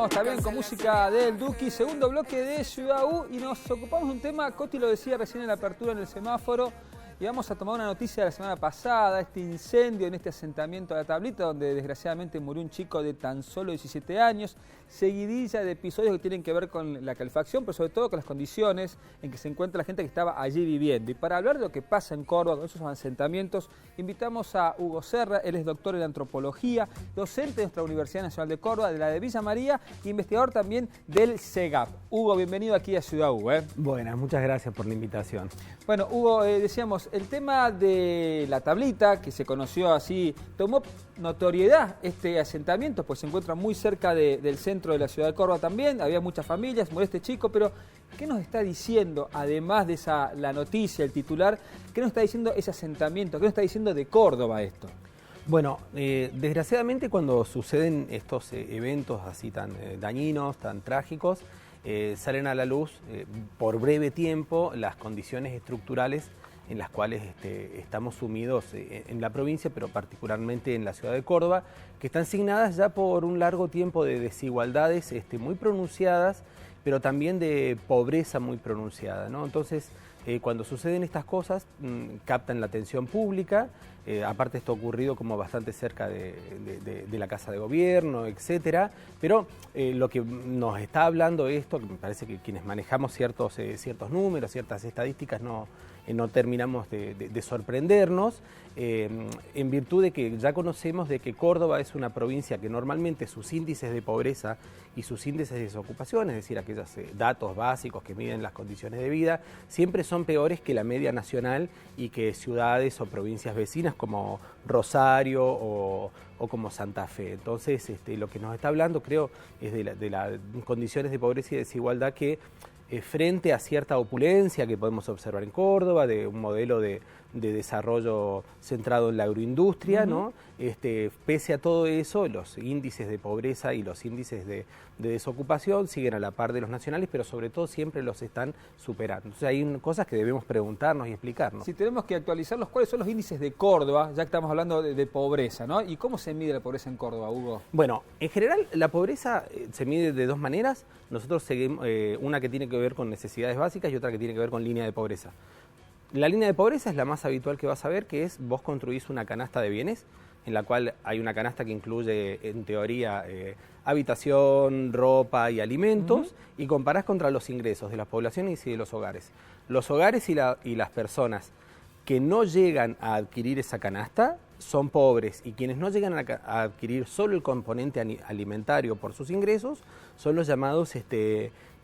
Seguimos también con música del Duki, segundo bloque de Ciudad U, y nos ocupamos de un tema, Coti lo decía recién en la apertura en el semáforo, y vamos a tomar una noticia de la semana pasada, este incendio en este asentamiento de la Tablita, donde desgraciadamente murió un chico de tan solo 17 años, seguidilla de episodios que tienen que ver con la calefacción, pero sobre todo con las condiciones en que se encuentra la gente que estaba allí viviendo. Y para hablar de lo que pasa en Córdoba con esos asentamientos, invitamos a Hugo Serra. Él es doctor en antropología, docente de nuestra Universidad Nacional de Córdoba, de la de Villa María, e investigador también del CEGAP. Hugo, bienvenido aquí a Ciudad U. Buenas, muchas gracias por la invitación. Bueno, Hugo, decíamos, el tema de la Tablita, que se conoció así, tomó notoriedad este asentamiento, pues se encuentra muy cerca del centro de la ciudad de Córdoba también, había muchas familias, murió este chico, pero ¿qué nos está diciendo, además de la noticia, el titular, qué nos está diciendo ese asentamiento, qué nos está diciendo de Córdoba esto? Bueno, desgraciadamente cuando suceden estos eventos así tan dañinos, tan trágicos, salen a la luz por breve tiempo las condiciones estructurales en las cuales estamos sumidos en la provincia, pero particularmente en la ciudad de Córdoba, que están signadas ya por un largo tiempo de desigualdades muy pronunciadas, pero también de pobreza muy pronunciada, ¿no? Entonces, cuando suceden estas cosas, captan la atención pública. Aparte esto ha ocurrido como bastante cerca de la Casa de Gobierno, etcétera, pero lo que nos está hablando esto, que me parece que quienes manejamos ciertos números, ciertas estadísticas, no terminamos de sorprendernos, en virtud de que ya conocemos de que Córdoba es una provincia que normalmente sus índices de pobreza y sus índices de desocupación, es decir, aquellos datos básicos que miden las condiciones de vida, siempre son peores que la media nacional y que ciudades o provincias vecinas como Rosario o como Santa Fe. Entonces, lo que nos está hablando, creo, es de las condiciones de pobreza y desigualdad que frente a cierta opulencia que podemos observar en Córdoba, de un modelo de desarrollo centrado en la agroindustria, ¿no? Pese a todo eso, los índices de pobreza y los índices de desocupación siguen a la par de los nacionales, pero sobre todo siempre los están superando. Entonces hay cosas que debemos preguntarnos y explicarnos. Si tenemos que actualizarlos, ¿cuáles son los índices de Córdoba? Ya que estamos hablando de pobreza, ¿no? ¿Y cómo se mide la pobreza en Córdoba, Hugo? Bueno, en general la pobreza se mide de dos maneras. Nosotros seguimos una que tiene que ver con necesidades básicas y otra que tiene que ver con línea de pobreza. La línea de pobreza es la más habitual que vas a ver, que es vos construís una canasta de bienes, en la cual hay una canasta que incluye, en teoría, habitación, ropa y alimentos, y comparás contra los ingresos de las poblaciones y de los hogares. Los hogares y las personas que no llegan a adquirir esa canasta son pobres, y quienes no llegan a adquirir solo el componente alimentario por sus ingresos son los llamados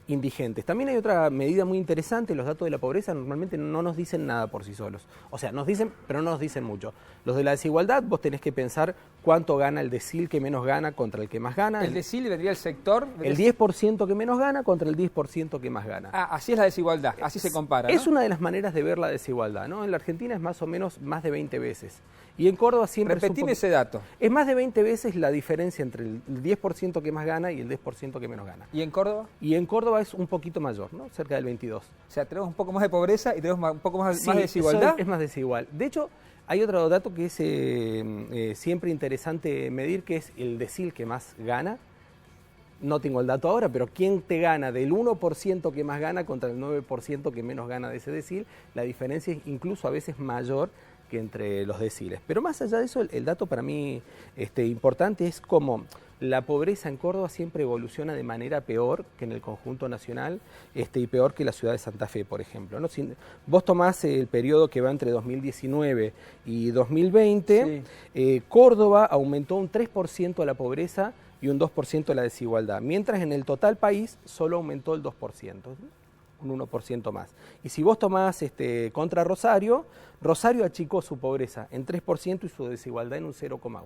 indigentes. También hay otra medida muy interesante. Los datos de la pobreza normalmente no nos dicen nada por sí solos. O sea, nos dicen, pero no nos dicen mucho. Los de la desigualdad, vos tenés que pensar cuánto gana el decil que menos gana contra el que más gana. ¿El decil vendría el sector? El 10% que menos gana contra el 10% que más gana. Ah, así es la desigualdad, así se compara, ¿no? Es una de las maneras de ver la desigualdad, ¿no? En la Argentina es más o menos más de 20 veces. Y en Córdoba siempre... Repetime ese dato. Es más de 20 veces la diferencia entre el 10% que más gana y el 10% que menos gana. ¿Y en Córdoba? Y en Córdoba es un poquito mayor, ¿no? Cerca del 22. O sea, tenemos un poco más de pobreza y tenemos un poco más, sí, más de desigualdad. Es más desigual. De hecho, hay otro dato que es siempre interesante medir, que es el decil que más gana. No tengo el dato ahora, pero ¿quién te gana del 1% que más gana contra el 9% que menos gana de ese decil? La diferencia es incluso a veces mayor que entre los deciles. Pero más allá de eso, el dato para mí importante es cómo la pobreza en Córdoba siempre evoluciona de manera peor que en el conjunto nacional y peor que la ciudad de Santa Fe, por ejemplo, ¿no? Si vos tomás el periodo que va entre 2019 y 2020, sí. Córdoba aumentó un 3% la pobreza y un 2% la desigualdad, mientras en el total país solo aumentó el 2%. Un 1% más. Y si vos tomás contra Rosario, Rosario achicó su pobreza en 3% y su desigualdad en un 0,1%.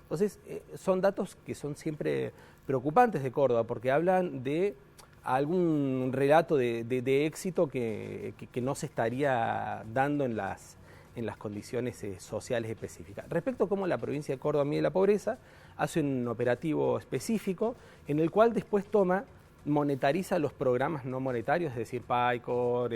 Entonces, son datos que son siempre preocupantes de Córdoba, porque hablan de algún relato de éxito que no se estaría dando en las condiciones sociales específicas. Respecto a cómo la provincia de Córdoba mide la pobreza, hace un operativo específico en el cual después monetariza los programas no monetarios, es decir, PAICOR,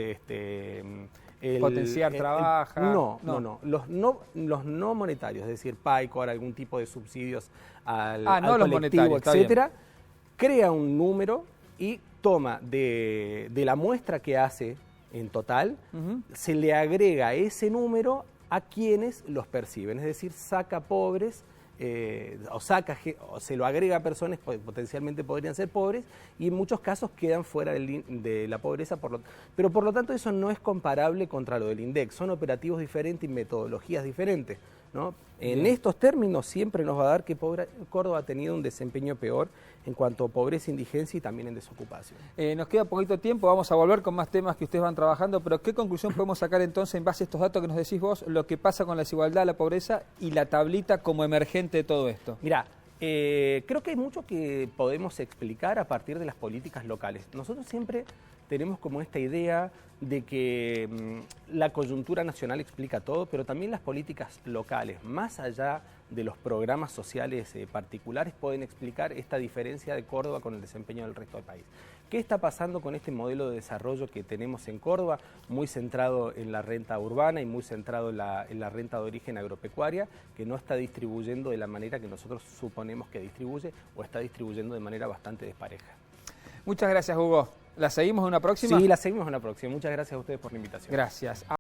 Potenciar Trabaja. No. Los no monetarios, es decir, PAICOR, algún tipo de subsidios al no colectivo, los monetarios, etcétera, crea un número y toma de la muestra que hace en total, se le agrega ese número a quienes los perciben, es decir, saca pobres, o se lo agrega a personas que potencialmente podrían ser pobres y en muchos casos quedan fuera de la pobreza, pero por lo tanto eso no es comparable contra lo del INDEC, son operativos diferentes y metodologías diferentes, ¿no? En estos términos siempre nos va a dar que Córdoba ha tenido un desempeño peor en cuanto a pobreza, indigencia y también en desocupación. Nos queda poquito tiempo, vamos a volver con más temas que ustedes van trabajando, pero ¿qué conclusión podemos sacar entonces en base a estos datos que nos decís vos, lo que pasa con la desigualdad, la pobreza y la tablita como emergente de todo esto? Mirá, creo que hay mucho que podemos explicar a partir de las políticas locales. Nosotros siempre tenemos como esta idea de que la coyuntura nacional explica todo, pero también las políticas locales, más allá de los programas sociales particulares, pueden explicar esta diferencia de Córdoba con el desempeño del resto del país. ¿Qué está pasando con este modelo de desarrollo que tenemos en Córdoba, muy centrado en la renta urbana y muy centrado en la renta de origen agropecuaria, que no está distribuyendo de la manera que nosotros suponemos que distribuye o está distribuyendo de manera bastante despareja? Muchas gracias, Hugo. ¿La seguimos en una próxima? Sí, la seguimos en una próxima. Muchas gracias a ustedes por la invitación. Gracias.